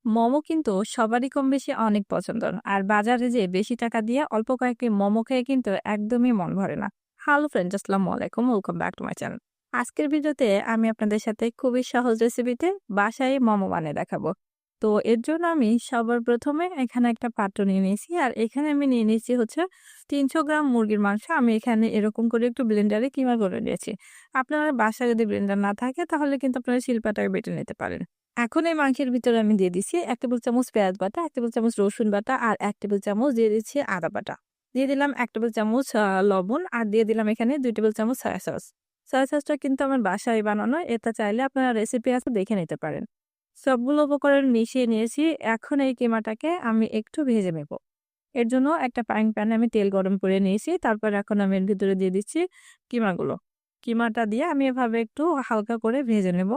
মোমো কিন্তু সবারই কম বেশি অনেক পছন্দের। আর বাজারে যেয়ে বেশি টাকা দিয়ে অল্প কয়েকটি মোমো খেয়ে কিন্তু একদমই মন ভরে না। হ্যালো ফ্রেন্ডস, আসসালামু আলাইকুম। Welcome back to my channel. আজকের ভিডিওতে আমি আপনাদের সাথে খুবই সহজ রেসিপিতে বাসায় মোমো বানিয়ে দেখাবো। তো এর জন্য আমি সবার প্রথমে এখানে একটা পাত্র নিয়ে নিয়েছি। আর এখানে আমি নিয়ে নিয়েছি হচ্ছে ৩০০ গ্রাম মুরগির মাংস। আমি এখানে এরকম করে একটু ব্লেন্ডারে কিমা করে নিয়েছি। আপনার বাসায় যদি ব্লেন্ডার না থাকে তাহলে কিন্তু আপনারা শিলপাটায় বেটে নিতে পারেন। এখন এই মাংসের ভিতরে আমি দিয়ে দিচ্ছি ১ টেবিল চামচ পেঁয়াজ বাটা, ১ টেবিল চামচ রসুন বাটা আর ১ টেবিল চামচ দিয়ে দিচ্ছি আদা বাটা। দিয়ে দিলাম ১ টেবিল চামচ লবণ আর দিয়ে দিলাম এখানে ২ টেবিল চামচ সয়া সস। সয়া সসটা কিন্তু আমার বাসায় বানানো। এটা চাইলে আপনারা রেসিপি আছে দেখে নিতে পারেন। সবগুলো উপকরণ মিশিয়ে নিয়েছি। এখন এই কিমাটাকে আমি একটু ভেজে নেব। এর জন্য একটা ফ্রাইং প্যানে আমি তেল গরম করে নিয়েছি। তারপর এখন আমি এর ভিতরে দিয়ে দিচ্ছি কিমাগুলো। কিমাটা দিয়ে আমি এভাবে একটু হালকা করে ভেজে নেব।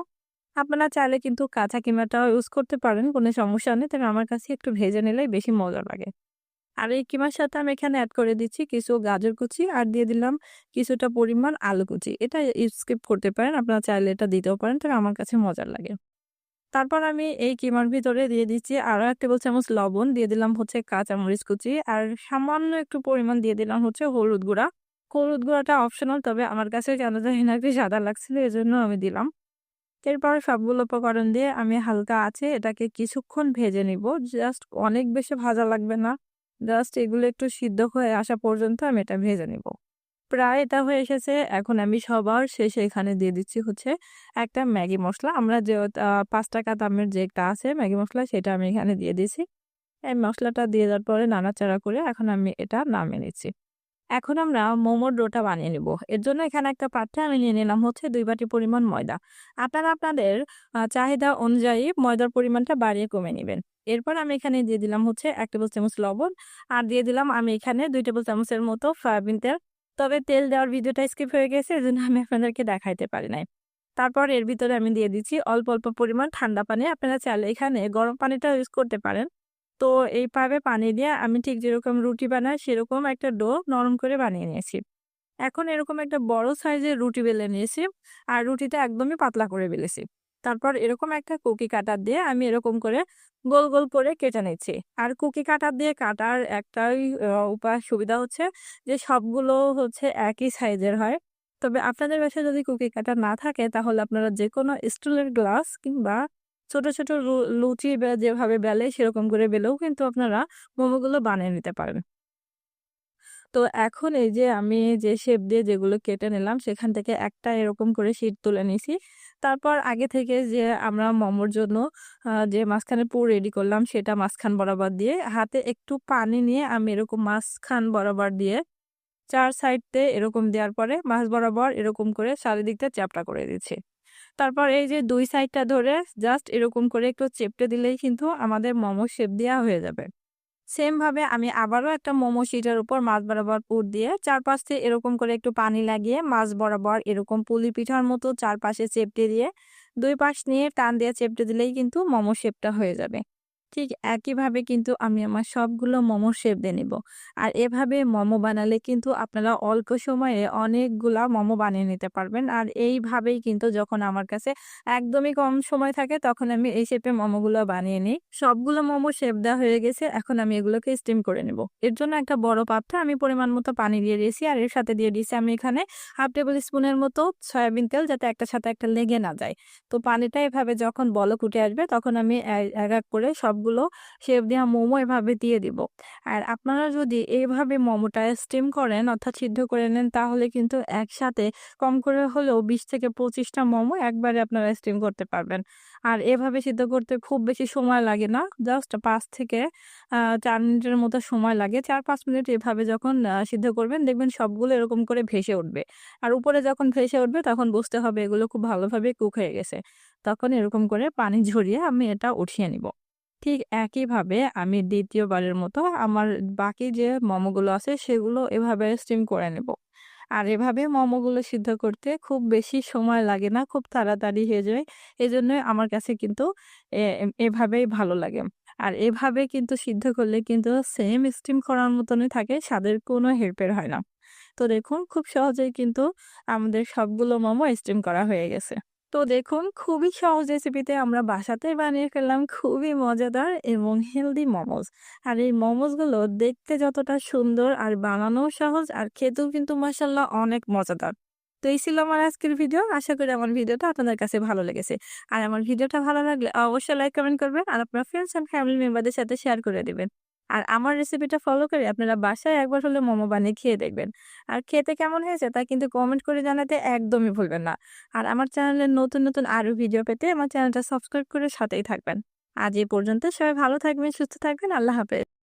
আপনারা চাইলে কিন্তু কাঁচা কিমাটাও ইউজ করতে পারেন, কোনো সমস্যা নেই। তবে আমার কাছে একটু ভেজে নিলেই বেশি মজা লাগে। আর এই কিমার সাথে আমি এখানে এড করে দিচ্ছি কিছু গাজর কুচি আর দিয়ে দিলাম কিছুটা পরিমাণ আলু কুচি। এটা স্কিপ করতে পারেন, আপনারা চাইলে এটা দিতেও পারেন, তবে আমার কাছে মজার লাগে। তারপর আমি এই কিমার ভিতরে দিয়ে দিচ্ছি আরো ১ টেবিল চামচ লবণ, দিয়ে দিলাম হচ্ছে কাঁচামরিচ কুচি আর সামান্য একটু পরিমাণ দিয়ে দিলাম হচ্ছে হলুদ গুঁড়া। হলুদ গুঁড়াটা অপশনাল, তবে আমার কাছে কেন জানি না একটু সাদা লাগছিল, এজন্য আমি দিলাম। এরপর সবগুলো উপকরণ দিয়ে আমি হালকা আঁচে এটাকে কিছুক্ষণ ভেজে নিব। জাস্ট অনেক বেশি ভাজা লাগবে না। জাস্ট এগুলো একটু সিদ্ধ হয়ে আসা পর্যন্ত আমি এটা ভেজে নিব। প্রায় এটা হয়ে এসেছে। এখন আমি সবার শেষে এখানে দিয়ে দিচ্ছি হচ্ছে একটা ম্যাগি মসলা। আমরা যে ৳৫ দামের যেটা আছে ম্যাগি মসলা, সেটা আমি এখানে দিয়ে দিয়েছি। এই মসলাটা দিয়ে দেওয়ার পরে নাড়াচাড়া করে এখন আমি এটা নামিয়ে নিচ্ছি। এখন আমরা মোমোর ডোটা বানিয়ে নিব। এর জন্য এখানে একটা পাত্রে আমি নিয়ে নিলাম হচ্ছে ২ বাটি পরিমাণ ময়দা। আপনারা আপনাদের চাহিদা অনুযায়ী ময়দার পরিমাণটা বাড়িয়ে কমিয়ে নিবেন। এরপর আমি এখানে দিয়ে দিলাম হচ্ছে ১ টেবিল চামচ লবণ আর দিয়ে দিলাম আমি এখানে ২ টেবিল চামচের মতো সয়াবিন তেল। তবে তেল দেওয়ার ভিডিওটা স্কিপ হয়ে গেছে, এজন্য আমি আপনাদেরকে দেখাইতে পারি নাই। তারপর এর ভিতরে আমি দিয়ে দিচ্ছি অল্প, অল্প পরিমাণ ঠান্ডা পানি। আপনারা চাইলে এখানে গরম পানিটাও ইউজ করতে পারেন। তো এইভাবে পানি দিয়ে আমি ঠিক যেরকম রুটি বানাই সেরকম একটা ডো নরম করে বানিয়ে নিয়েছি। এখন এরকম একটা বড় সাইজের রুটি বেলে নিয়েছি আর রুটিটা একদমই পাতলা করে বেলেছি। তারপর এরকম একটা কুকি কাটার দিয়ে আমি এরকম করে গোল, গোল করে কেটে নিচ্ছি। আর কুকি কাটার দিয়ে কাটার একটাই সুবিধা হচ্ছে যে সবগুলো হচ্ছে একই সাইজের হয়। তবে আপনাদের বাসায় যদি কুকি কাটার না থাকে তাহলে আপনারা যেকোনো স্টিলের গ্লাস কিংবা ছোট, ছোট লুচি যেভাবে বেলে সেরকম করে বেলেও কিন্তু আপনারা মোমোগুলো বানিয়ে নিতে পারেন। তো এখন এই যে আমি যে শেপ দিয়ে যেগুলো কেটে নিলাম সেখান থেকে একটা এরকম করে শীট তুলে নিছি। তারপর আগে থেকে যে আমরা মোমোর জন্য যে মাঝখানে পুর রেডি করলাম সেটা মাঝখান বরাবর দিয়ে হাতে একটু পানি নিয়ে আমি এরকম মাঝখান বরাবর দিয়ে ৪ সাইড তে এরকম দেওয়ার পরে মাঝ বরাবর এরকম করে চারিদিকটা চ্যাপ্টা করে দিচ্ছি। তারপর এই যে ২ সাইডটা ধরে জাস্ট এরকম করে একটু চেপটে দিলেই কিন্তু আমাদের মোমো শেপ দেয়া হয়ে যাবে। সেম ভাবে আমি আবারও একটা মোমো শিটের উপর মাঝ বরাবর পুর দিয়ে চারপাশে এরকম করে একটু পানি লাগিয়ে মাঝ বরাবর এরকম পুলি পিঠার মতো চারপাশে চেপটে দিয়ে ২ পাশ নিয়ে টান দিয়ে চেপটে দিলেই কিন্তু মোমো শেপটা হয়ে যাবে। ঠিক একইভাবে কিন্তু আমি আমার সবগুলো মোমোর শেপ দিয়ে নিব। আর এভাবে মোমো বানালে কিন্তু আপনারা অল্প সময়ে অনেকগুলা মোমো বানিয়ে নিতে পারবেন। আর এইভাবেই কিন্তু যখন আমার কাছে একদমই কম সময় থাকে তখন আমি এই শেপে মোমোগুলো বানিয়ে নিই। সবগুলো মোমো শেপ দেওয়া হয়ে গেছে। এখন আমি এগুলোকে স্টিম করে নেব। এর জন্য একটা বড় পাত্রে আমি পরিমাণ মতো পানি দিয়ে দিয়েছি। আর এর সাথে দিয়ে দিয়েছি আমি এখানে 1/2 টেবিল স্পুনের মতো সয়াবিন তেল, যাতে একটার সাথে একটা লেগে না যায়। তো পানিটা এভাবে যখন বলক উঠে আসবে তখন আমি এক, এক করে সবগুলো শেপ দেওয়া মোমো এভাবে দিয়ে দিব। আর আপনারা যদি এইভাবে মোমোটা স্টিম করেন অর্থাৎ সিদ্ধ করে নেন তাহলে কিন্তু একসাথে কম করে হলেও ২০ থেকে ২৫ টা মোমো একবারে আপনারা স্টিম করতে পারবেন। আর এভাবে সিদ্ধ করতে খুব বেশি সময় লাগে না। জাস্ট ৫ থেকে ৪ মিনিটের মতো সময় লাগে। ৪-৫ মিনিট এভাবে যখন সিদ্ধ করবেন দেখবেন সবগুলো এরকম করে ভেসে উঠবে। আর উপরে যখন ভেসে উঠবে তখন বুঝতে হবে এগুলো খুব ভালোভাবে কুক হয়ে গেছে। তখন এরকম করে পানি ঝরিয়ে আমি এটা উঠিয়ে নিব। ঠিক একইভাবে আমি ২য় বারের মতো আমার বাকি যে মোমোগুলো আছে সেগুলো এভাবে স্টিম করে নেব। আর এভাবে মোমোগুলো সিদ্ধ করতে খুব বেশি সময় লাগে না, খুব তাড়াতাড়ি হয়ে যায়। এজন্যই আমার কাছে কিন্তু এভাবেই ভালো লাগে। আর এভাবে কিন্তু সিদ্ধ করলে কিন্তু সেম স্টিম করার মতনই থাকে, স্বাদের কোনো হেরফের হয় না। তো দেখুন খুব সহজেই কিন্তু আমাদের সবগুলো মোমো স্টিম করা হয়ে গেছে। তো দেখুন খুবই সহজ রেসিপিতে আমরা বাসাতেই বানিয়ে ফেললাম খুবই মজাদার এবং হেলদি মোমোস। আর এই মোমোসগুলো দেখতে যতটা সুন্দর আর বানানোও সহজ আর খেতেও কিন্তু মাশাআল্লাহ অনেক মজাদার। তো এই ছিল আমার আজকের ভিডিও। আশা করি আমার ভিডিওটা আপনাদের কাছে ভালো লেগেছে। আর আমার ভিডিওটা ভালো লাগলে অবশ্যই লাইক কমেন্ট করবেন আর আপনার ফ্রেন্ডস এন্ড ফ্যামিলি মেম্বারদের সাথে শেয়ার করে দিবেন। আর আমার রেসিপিটা ফলো করে আপনারা বাসায় একবার হলে মোমো বানিয়ে খেয়ে দেখবেন। আর খেতে কেমন হয়েছে তা কিন্তু কমেন্ট করে জানাতে একদমই ভুলবেন না। আর আমার চ্যানেলের নতুন আরো ভিডিও পেতে আমার চ্যানেলটা সাবস্ক্রাইব করে সাথেই থাকবেন। আজ এই পর্যন্ত সবাই ভালো থাকবেন, সুস্থ থাকবেন। আল্লাহ হাফেজ।